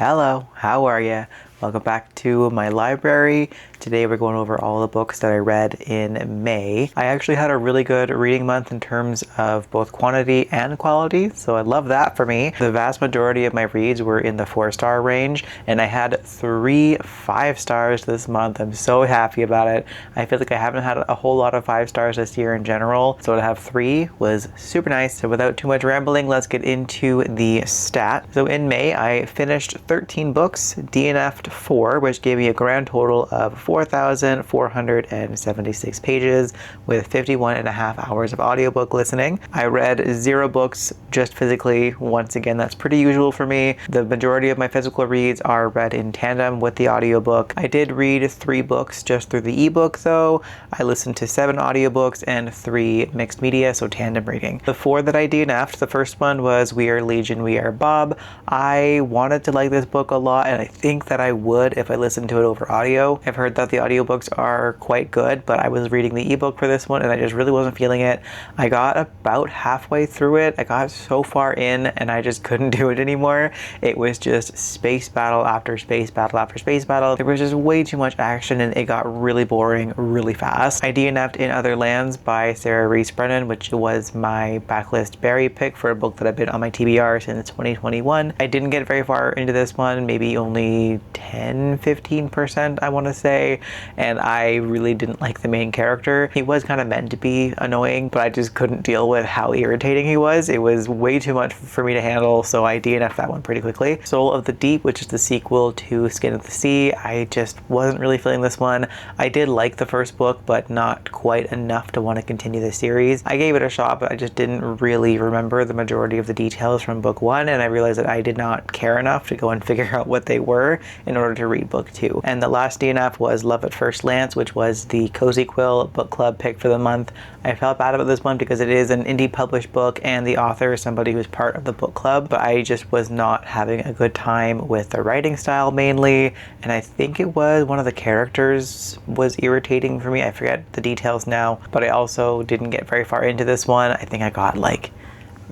Hello, how are you? Welcome back to my library. Today we're going over all the books that I read in May. I actually had a really good reading month in terms of both quantity and quality, so I love that for me. The vast majority of my reads were in the 4-star range, and I had 3 5 stars this month. I'm so happy about it. I feel like I haven't had a whole lot of 5 stars this year in general, so to have 3 was super nice. So without too much rambling, let's get into the stat. So in May, I finished 13 books, DNF'd 4, which gave me a grand total of 4,476 pages with 51 and a half hours of audiobook listening. I read 0 books just physically. Once again, that's pretty usual for me. The majority of my physical reads are read in tandem with the audiobook. I did read 3 books just through the ebook though. I listened to 7 audiobooks and 3 mixed media, so tandem reading. The 4 that I DNF'd, the first one was We Are Legion, We Are Bob. I wanted to like this book a lot, and I think that I would if I listened to it over audio. I've heard that the audiobooks are quite good, but I was reading the ebook for this one and I just really wasn't feeling it. I got about halfway through it. I got so far in and I just couldn't do it anymore. It was just space battle after space battle after space battle. There was just way too much action and it got really boring really fast. I DNF'd In Other Lands by Rees Brennan, which was my backlist berry pick for a book that I've been on my TBR since 2021. I didn't get very far into this one, maybe only 10-15% I want to say, and I really didn't like the main character. He was kind of meant to be annoying, but I just couldn't deal with how irritating he was. It was way too much for me to handle, so I DNF'd that one pretty quickly. Soul of the Deep, which is the sequel to Skin of the Sea, I just wasn't really feeling this one. I did like the first book, but not quite enough to want to continue the series. I gave it a shot, but I just didn't really remember the majority of the details from book 1, and I realized that I did not care enough to go and figure out what they were in order to read book 2. And the last DNF was Love at First Glance, which was the Cozy Quill book club pick for the month. I felt bad about this one because it is an indie published book and the author is somebody who's part of the book club, but I just was not having a good time with the writing style mainly, and I think it was one of the characters was irritating for me. I forget the details now, but I also didn't get very far into this one. I think I got like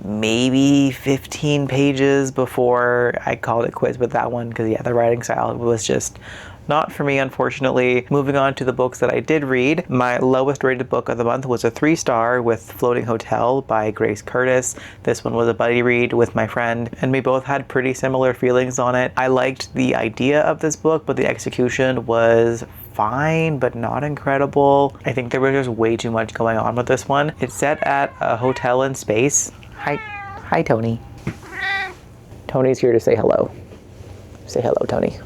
maybe 15 pages before I called it quits with that one because yeah, the writing style was just not for me, unfortunately. Moving on to the books that I did read, my lowest rated book of the month was a 3-star with Floating Hotel by Grace Curtis. This one was a buddy read with my friend and we both had pretty similar feelings on it. I liked the idea of this book, but the execution was fine but not incredible. I think there was just way too much going on with this one. It's set at a hotel in space. Hi Tony. Tony's here to say hello. Say hello, Tony.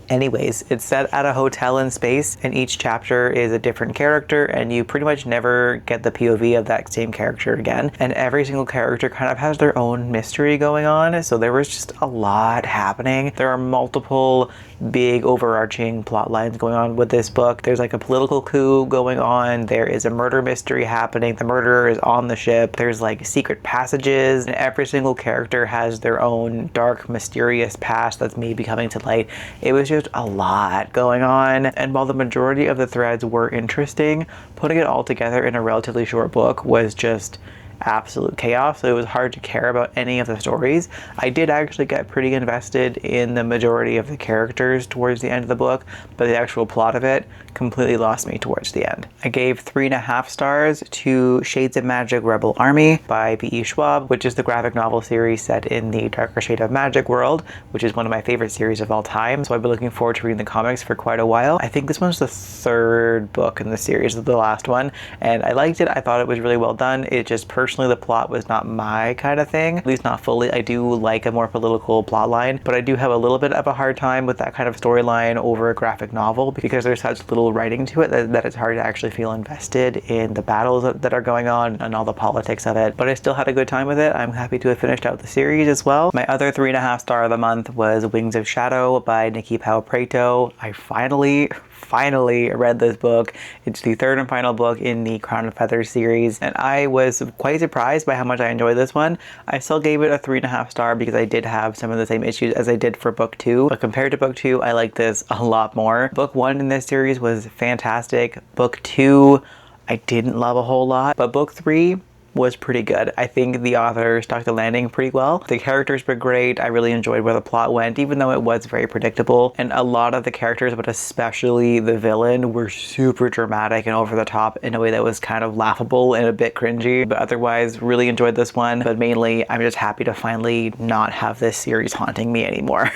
Anyways, it's set at a hotel in space and each chapter is a different character and you pretty much never get the POV of that same character again, and every single character kind of has their own mystery going on, so there was just a lot happening. There are multiple big overarching plot lines going on with this book. There's like a political coup going on, there is a murder mystery happening, the murderer is on the ship, there's like secret passages, and every single character has their own dark mysterious past that's maybe coming to light. It was just a lot going on, and while the majority of the threads were interesting, putting it all together in a relatively short book was just absolute chaos, so it was hard to care about any of the stories. I did actually get pretty invested in the majority of the characters towards the end of the book, but the actual plot of it completely lost me towards the end. I gave 3.5 stars to Shades of Magic Rebel Army by B.E. Schwab, which is the graphic novel series set in the Darker Shade of Magic world, which is one of my favorite series of all time, so I've been looking forward to reading the comics for quite a while. I think this one's the 3rd book in the series, the last one, and I liked it. I thought it was really well done. It just personally, the plot was not my kind of thing, at least not fully. I do like a more political plot line, but I do have a little bit of a hard time with that kind of storyline over a graphic novel because there's such little writing to it that it's hard to actually feel invested in the battles that are going on and all the politics of it. But I still had a good time with it. I'm happy to have finished out the series as well. My other 3.5 star of the month was Wings of Shadow by Nicki Preto. I finally read this book. It's the 3rd and final book in the Crown of Feathers series, and I was quite surprised by how much I enjoyed this one. I still gave it a 3.5 star because I did have some of the same issues as I did for book 2, but compared to book 2, I like this a lot more. Book 1 in this series was fantastic. Book 2, I didn't love a whole lot, but book 3, was pretty good. I think the author stuck the landing pretty well. The characters were great. I really enjoyed where the plot went, even though it was very predictable. And a lot of the characters, but especially the villain, were super dramatic and over the top in a way that was kind of laughable and a bit cringy. But otherwise, really enjoyed this one. But mainly, I'm just happy to finally not have this series haunting me anymore.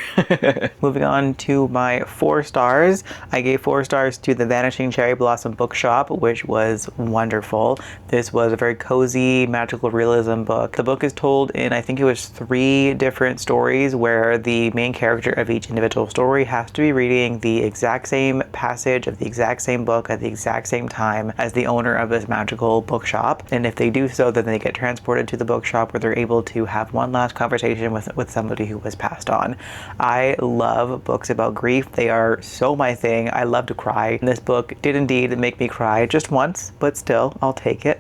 Moving on to my 4 stars. I gave 4 stars to the Vanishing Cherry Blossom Bookshop, which was wonderful. This was a very cozy magical realism book. The book is told in, I think it was 3 different stories, where the main character of each individual story has to be reading the exact same passage of the exact same book at the exact same time as the owner of this magical bookshop. And if they do so, then they get transported to the bookshop where they're able to have one last conversation with somebody who was passed on. I love books about grief. They are so my thing. I love to cry. And this book did indeed make me cry just once, but still, I'll take it.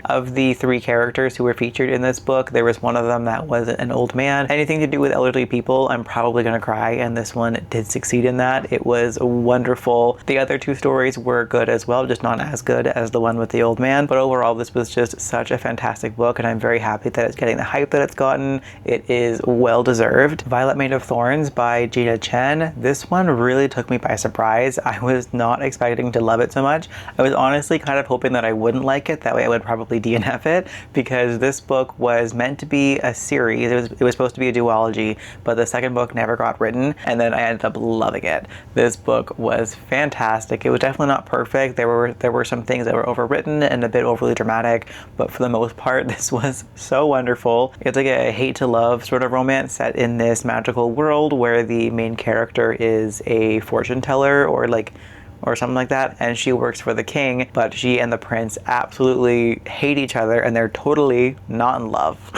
Of the 3 characters who were featured in this book, there was one of them that was an old man. Anything to do with elderly people, I'm probably gonna cry, and this one did succeed in that. It was wonderful. The other 2 stories were good as well, just not as good as the one with the old man. But overall, this was just such a fantastic book, and I'm very happy that it's getting the hype that it's gotten. It is well deserved. Violet Made of Thorns by Gina Chen. This one really took me by surprise. I was not expecting to love it so much. I was honestly kind of hoping that I wouldn't like it. That way I would probably DNF it, because this book was meant to be a series. It was supposed to be a duology, but the second book never got written, and then I ended up loving it. This book was fantastic. It was definitely not perfect. There were some things that were overwritten and a bit overly dramatic, but for the most part, this was so wonderful. It's like a hate to love sort of romance set in this magical world where the main character is a fortune teller or something like that, and she works for the king, but she and the prince absolutely hate each other and they're totally not in love.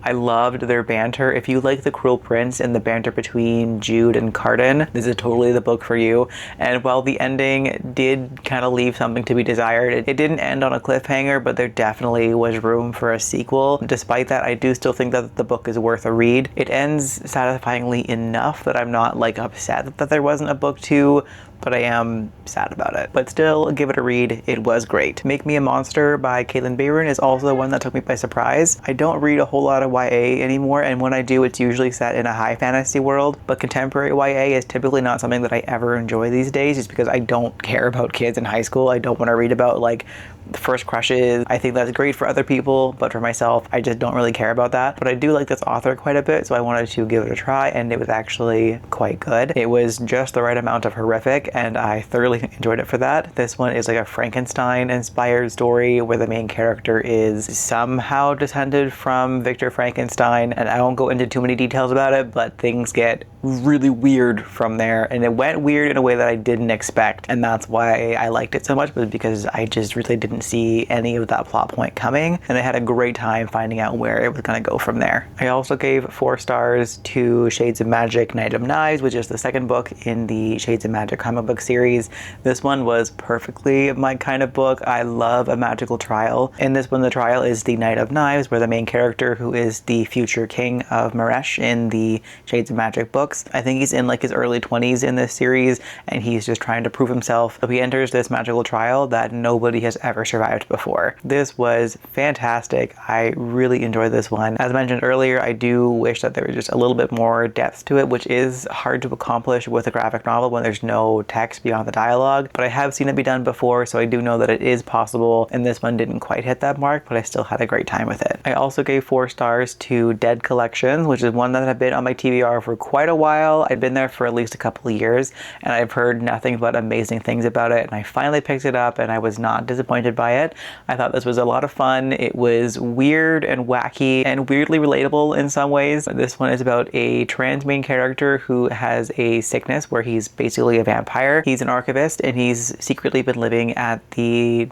I loved their banter. If you like The Cruel Prince and the banter between Jude and Carden, this is totally the book for you. And while the ending did kind of leave something to be desired, it didn't end on a cliffhanger, but there definitely was room for a sequel. Despite that, I do still think that the book is worth a read. It ends satisfyingly enough that I'm not like upset that there wasn't a book 2, but I am sad about it. But still, give it a read. It was great. Make Me a Monster by Kalynn Bayron is also one that took me by surprise. I don't read a whole lot of YA anymore, and when I do, it's usually set in a high fantasy world, but contemporary YA is typically not something that I ever enjoy these days, just because I don't care about kids in high school. I don't want to read about like first crushes. I think that's great for other people, but for myself, I just don't really care about that. But I do like this author quite a bit, so I wanted to give it a try, and it was actually quite good. It was just the right amount of horrific, and I thoroughly enjoyed it for that. This one is like a Frankenstein-inspired story where the main character is somehow descended from Victor Frankenstein, and I won't go into too many details about it, but things get really weird from there, and it went weird in a way that I didn't expect, and that's why I liked it so much, was because I just really didn't see any of that plot point coming, and I had a great time finding out where it was going to go from there. I also gave 4 stars to Shades of Magic Night of Knives, which is the second book in the Shades of Magic comic book series. This one was perfectly my kind of book. I love a magical trial. In this one, the trial is the Knight of Knives, where the main character, who is the future king of Maresh in the Shades of Magic books, I think he's in like his early 20s in this series, and he's just trying to prove himself. So he enters this magical trial that nobody has ever survived before. This was fantastic. I really enjoyed this one. As mentioned earlier, I do wish that there was just a little bit more depth to it, which is hard to accomplish with a graphic novel when there's no text beyond the dialogue, but I have seen it be done before, so I do know that it is possible, and this one didn't quite hit that mark, but I still had a great time with it. I also gave 4 stars to Dead Collections, which is one that had been on my TBR for quite a while. I'd been there for at least a couple of years, and I've heard nothing but amazing things about it, and I finally picked it up, and I was not disappointed by it. I thought this was a lot of fun. It was weird and wacky and weirdly relatable in some ways. This one is about a trans main character who has a sickness where he's basically a vampire. He's an archivist, and he's secretly been living at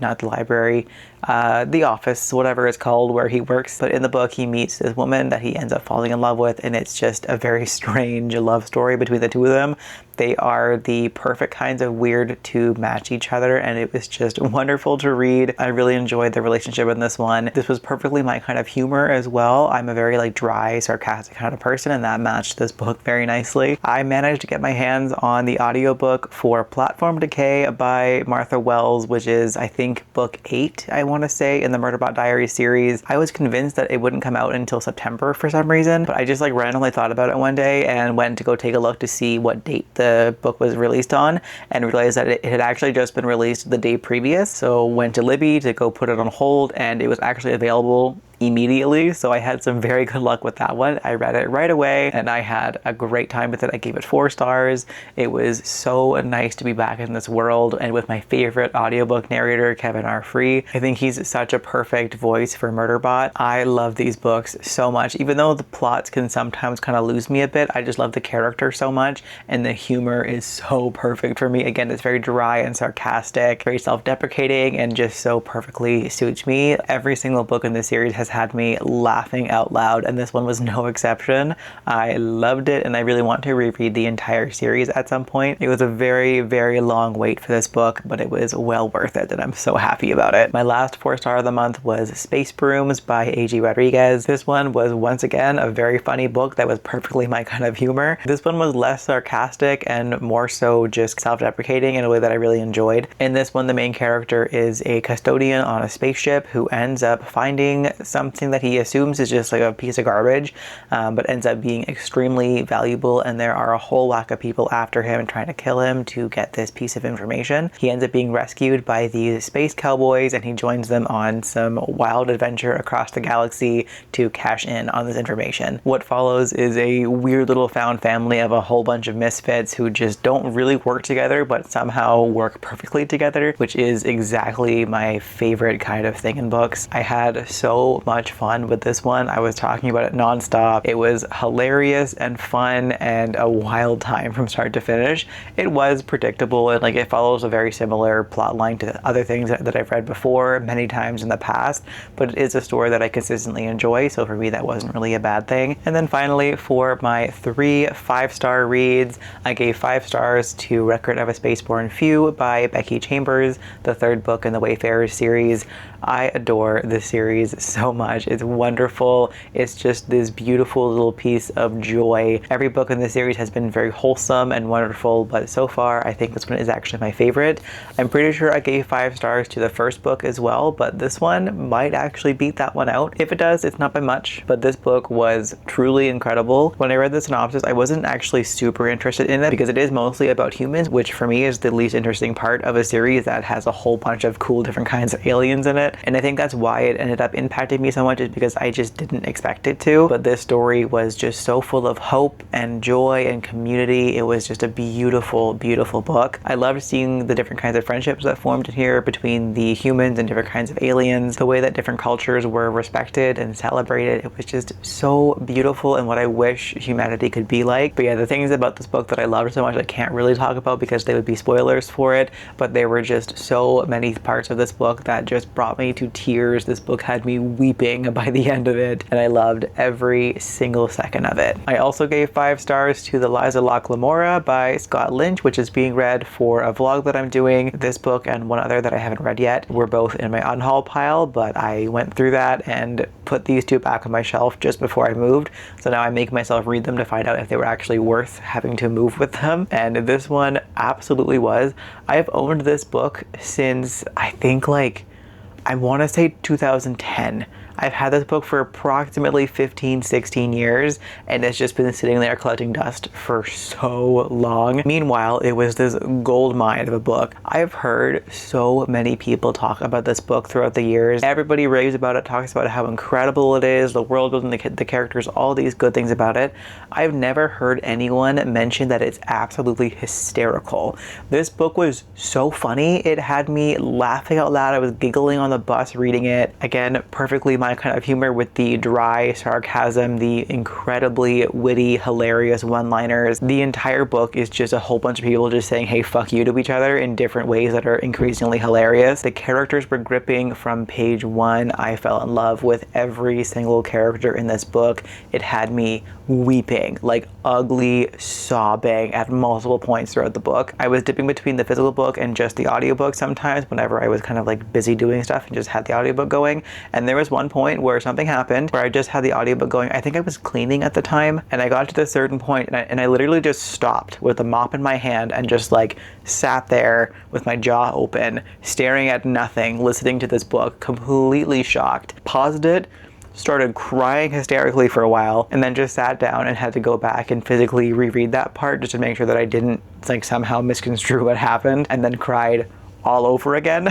not the library, the office, whatever it's called, where he works. But in the book, he meets this woman that he ends up falling in love with, and it's just a very strange love story between the two of them. They are the perfect kinds of weird to match each other, and it was just wonderful to read. I really enjoyed the relationship in this one. This was perfectly my kind of humor as well. I'm a very like dry, sarcastic kind of person, and that matched this book very nicely. I managed to get my hands on the audiobook for Platform Decay by Martha Wells, which is I think book 8, I want want to say, in the Murderbot Diaries series. I was convinced that it wouldn't come out until September for some reason, but I just like randomly thought about it one day and went to go take a look to see what date the book was released on, and realized that it had actually just been released the day previous. So went to Libby to go put it on hold, and it was actually available immediately, so I had some very good luck with that one. I read it right away and I had a great time with it. I gave it 4 stars. It was so nice to be back in this world and with my favorite audiobook narrator, Kevin R. Free. I think he's such a perfect voice for Murderbot. I love these books so much. Even though the plots can sometimes kind of lose me a bit, I just love the character so much, and the humor is so perfect for me. Again, it's very dry and sarcastic, very self-deprecating, and just so perfectly suits me. Every single book in this series has had me laughing out loud, and this one was no exception. I loved it, and I really want to reread the entire series at some point. It was a very, very long wait for this book, but it was well worth it, and I'm so happy about it. My last 4-star of the month was Space Brooms by A.G. Rodriguez. This one was once again a very funny book that was perfectly my kind of humor. This one was less sarcastic and more so just self-deprecating in a way that I really enjoyed. In this one, the main character is a custodian on a spaceship who ends up finding something that he assumes is just like a piece of garbage, but ends up being extremely valuable, and there are a whole whack of people after him trying to kill him to get this piece of information. He ends up being rescued by these space cowboys, and he joins them on some wild adventure across the galaxy to cash in on this information. What follows is a weird little found family of a whole bunch of misfits who just don't really work together but somehow work perfectly together, which is exactly my favorite kind of thing in books. I had so much fun with this one. I was talking about it nonstop. It was hilarious and fun and a wild time from start to finish. It was predictable, and like it follows a very similar plot line to other things that I've read before many times in the past, but it is a story that I consistently enjoy, so for me that wasn't really a bad thing. And then finally, for my 3 5-star reads, I gave 5 stars to Record of a Spaceborn Few by Becky Chambers, the 3rd book in the Wayfarers series. I adore this series so much. It's wonderful. It's just this beautiful little piece of joy. Every book in this series has been very wholesome and wonderful, but so far I think this one is actually my favorite. I'm pretty sure I gave 5 stars to the first book as well, but this one might actually beat that one out. If it does, it's not by much, but this book was truly incredible. When I read the synopsis, I wasn't actually super interested in it because it is mostly about humans, which for me is the least interesting part of a series that has a whole bunch of cool different kinds of aliens in it. And I think that's why it ended up impacting me so much, is because I just didn't expect it to. But this story was just so full of hope and joy and community. It was just a beautiful, beautiful book. I loved seeing the different kinds of friendships that formed in here between the humans and different kinds of aliens, the way that different cultures were respected and celebrated. It was just so beautiful and what I wish humanity could be like. But yeah, the things about this book that I loved so much I can't really talk about because they would be spoilers for it, but there were just so many parts of this book that just brought me to tears. This book had me weeping by the end of it, and I loved every single second of it. I also gave 5 stars to The Lies of Locke Lamora by Scott Lynch, which is being read for a vlog that I'm doing. This book and one other that I haven't read yet were both in my unhaul pile, but I went through that and put these 2 back on my shelf just before I moved. So now I make myself read them to find out if they were actually worth having to move with them. And this one absolutely was. I've owned this book since I think I want to say 2010. I've had this book for approximately 15, 16 years, and it's just been sitting there collecting dust for so long. Meanwhile, it was this gold mine of a book. I've heard so many people talk about this book throughout the years. Everybody raves about it, talks about how incredible it is, the world building, the characters, all these good things about it. I've never heard anyone mention that it's absolutely hysterical. This book was so funny. It had me laughing out loud. I was giggling on the bus reading it. Again, perfectly my kind of humor with the dry sarcasm, the incredibly witty, hilarious one-liners. The entire book is just a whole bunch of people just saying, hey, fuck you to each other in different ways that are increasingly hilarious. The characters were gripping from page 1. I fell in love with every single character in this book. It had me weeping, like ugly sobbing at multiple points throughout the book. I was dipping between the physical book and just the audiobook sometimes whenever I was kind of like busy doing stuff and just had the audiobook going. And there was one point point where something happened where I just had the audiobook going. I think I was cleaning at the time, and I got to this certain point, and I literally just stopped with a mop in my hand and just like sat there with my jaw open, staring at nothing, listening to this book, completely shocked. Paused it, started crying hysterically for a while, and then just sat down and had to go back and physically reread that part just to make sure that I didn't like somehow misconstrue what happened, and then cried all over again.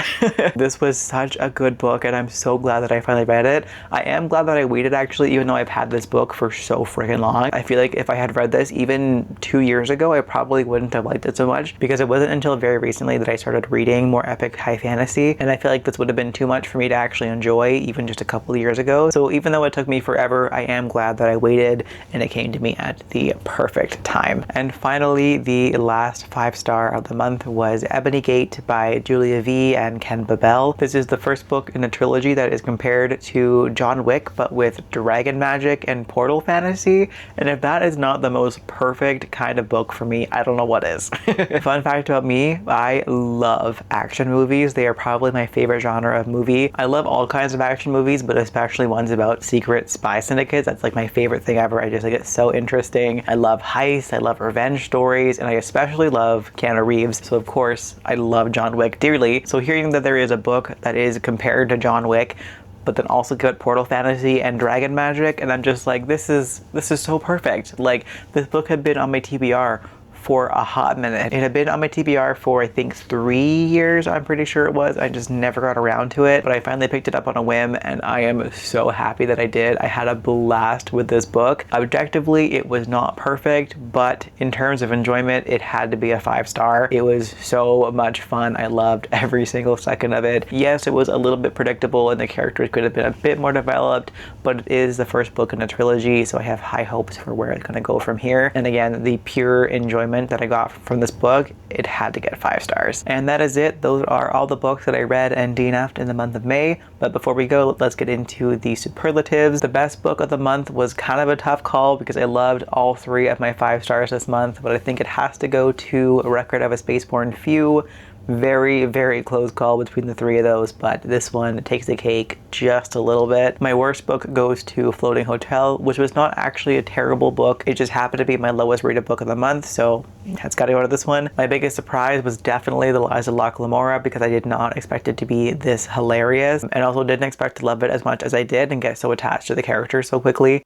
This was such a good book, and I'm so glad that I finally read it. I am glad that I waited, actually, even though I've had this book for so freaking long. I feel like if I had read this even 2 years ago, I probably wouldn't have liked it so much, because it wasn't until very recently that I started reading more epic high fantasy, and I feel like this would have been too much for me to actually enjoy even just a couple of years ago. So even though it took me forever, I am glad that I waited, and it came to me at the perfect time. And finally, the last 5-star of the month was Ebony Gate by Julia V and Ken Babel. This is the first book in a trilogy that is compared to John Wick, but with dragon magic and portal fantasy. And if that is not the most perfect kind of book for me, I don't know what is. Fun fact about me, I love action movies. They are probably my favorite genre of movie. I love all kinds of action movies, but especially ones about secret spy syndicates. That's like my favorite thing ever. I just think it's so interesting. I love heists, I love revenge stories, and I especially love Keanu Reeves. So of course, I love John Wick dearly. So hearing that there is a book that is compared to John Wick, but then also got portal fantasy and dragon magic, and I'm just like, this is so perfect. Like, this book had been on my TBR for a hot minute. It had been on my TBR for I think 3 years, I'm pretty sure it was. I just never got around to it, but I finally picked it up on a whim, and I am so happy that I did. I had a blast with this book. Objectively, it was not perfect, but in terms of enjoyment, it had to be a 5-star. It was so much fun. I loved every single second of it. Yes, it was a little bit predictable, and the characters could have been a bit more developed, but it is the first book in a trilogy, so I have high hopes for where it's going to go from here. And again, the pure enjoyment that I got from this book, it had to get 5 stars. And that is it. Those are all the books that I read and DNF'd in the month of May. But before we go, let's get into the superlatives. The best book of the month was kind of a tough call because I loved all 3 of my 5 stars this month, but I think it has to go to A Record of a Spaceborn Few. Very, very close call between the 3 of those, but this one takes the cake just a little bit. My worst book goes to Floating Hotel, which was not actually a terrible book. It just happened to be my lowest rated book of the month, so it's got to go to this one. My biggest surprise was definitely The Lies of Locke Lamora, because I did not expect it to be this hilarious, and also didn't expect to love it as much as I did and get so attached to the characters so quickly.